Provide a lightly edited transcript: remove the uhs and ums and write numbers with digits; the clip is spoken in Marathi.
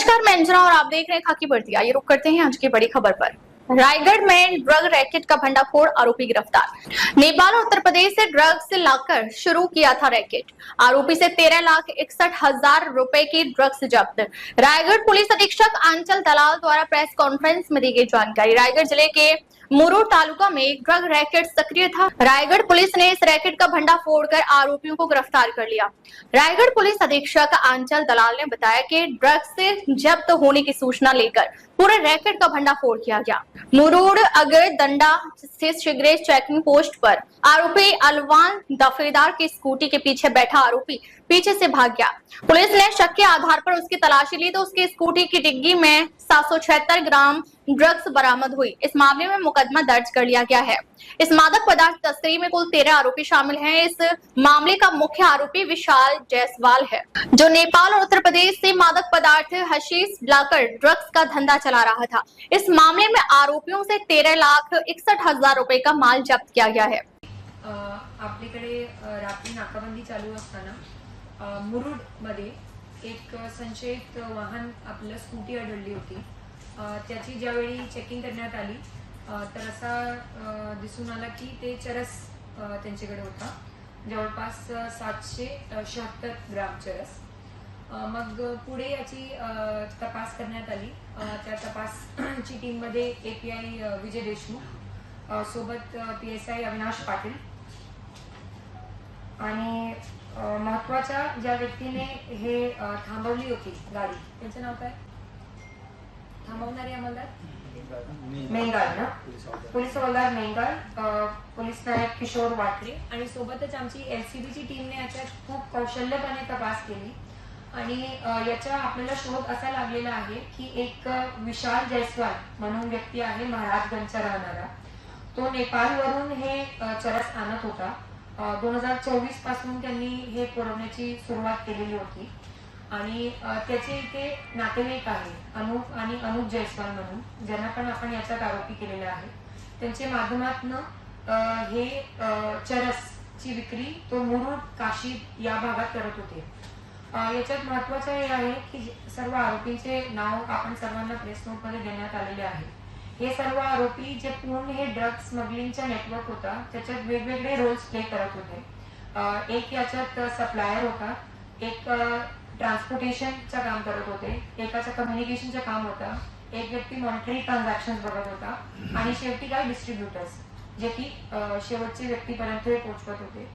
नमस्कार, मैं अंजना और आप देख रहे हैं खाकी वर्दी। आइए रुक करते हैं आज की बड़ी खबर पर। रायगढ़ में ड्रग रैकेट का भंडाफोड़, आरोपी गिरफ्तार। नेपाल और उत्तर प्रदेश से ड्रग्स लाकर शुरू किया था रैकेट। आरोपी से 13,61,000 रुपए की ड्रग्स जब्त। रायगढ़ पुलिस अधीक्षक आंचल दलाल द्वारा प्रेस कॉन्फ्रेंस में दी गई जानकारी। रायगढ़ जिले के मुरूर तालुका में एक ड्रग रैकेट सक्रिय था। रायगढ़ पुलिस ने इस रैकेट का भंडाफोड़ कर आरोपियों को गिरफ्तार कर लिया। रायगढ़ पुलिस अधीक्षक आंचल दलाल ने बताया कि ड्रग्स से जब्त होने की सूचना लेकर पूरे रैकेट का भंडाफोड़ किया गया। मुरूर अगर दंडा स्थित सिगरेट चेकिंग पोस्ट पर आरोपी अलवान दफेदार की स्कूटी के पीछे बैठा आरोपी पीछे से भाग गया। पुलिस ने शक के आधार पर उसकी तलाशी ली तो उसकी स्कूटी की डिग्गी में 776 ग्राम ड्रग्स बरामद हुई। इस मामले में मुकदमा दर्ज कर लिया गया है। इस मादक पदार्थ तस्करी में कुल 13 आरोपी शामिल हैं। इस मामले का मुख्य आरोपी विशाल जायसवाल है, जो नेपाल और उत्तर प्रदेश से मादक पदार्थ हशीश लाकर ड्रग्स का धंधा चला रहा था। इस मामले में आरोपियों से 13,61,000 रुपए का माल जब्त किया गया है। आपल्याकडे रात्री नाकाबंदी चालू असताना मुरुड मध्ये एक संशयित वाहन आपलं स्कूटी आढळली होती। त्याची ज्यावेळी चेकिंग करण्यात आली तर असा दिसून आला की ते चरस त्यांच्याकडे होता, जवळपास 776 ग्राम चरस। मग पुढे याची तपास करण्यात आली। त्या तपासची टीम मध्ये एपीआय विजय देशमुख सोबत पीएसआय अविनाश पाटील आणि महत्वाच्या ज्या व्यक्तीने हे थांबवली होती गाडी, त्यांचं नाव काय? थांबवणारे अंमलदार मेंगाल ना, पोलीस हवालदार मेंगाल, पोलीस नायक किशोर वाटरे आणि सोबतच आमची एलसीबीची टीमने याच्यात खूप कौशल्यपणे तपास केली आणि याचा आपल्याला शोध असा लागलेला आहे की एक विशाल जायसवाल म्हणून व्यक्ती आहे, महाराजगंजचा राहणारा। तो नेपाळवरून हे चरस आणत होता। 2024 पासून त्यांनी हे पुरवण्याची सुरुवात केलेली होती आणि त्याचे इथे नातेवाईक आहे अनूप आणि अनुप जायसवाल म्हणून, ज्यांना पण आपण याच्यात आरोपी केलेले आहे। त्यांच्या माध्यमातून हे चरसची विक्री तो मुरुड काशी या भागात करत होते। याच्यात महत्वाचं हे आहे की सर्व आरोपींचे नाव आपण सर्वांना प्रेस नोट मध्ये देण्यात आलेले आहे। हे सर्व आरोपी जे पूर्ण हे ड्रग स्मगलिंगचा नेटवर्क होता त्याच्यात वेगवेगळे रोल्स प्ले करत होते। एक याच्यात सप्लायर होता, एक ट्रान्सपोर्टेशनचं काम करत होते, एकाचं कम्युनिकेशनचं काम होता, एक व्यक्ती मॉनिटरी ट्रान्झॅक्शन्स बघत होता आणि शेवटी काय डिस्ट्रीब्युटर्स, जे की शेवटचे व्यक्तीपर्यंत पोहोचवत होते।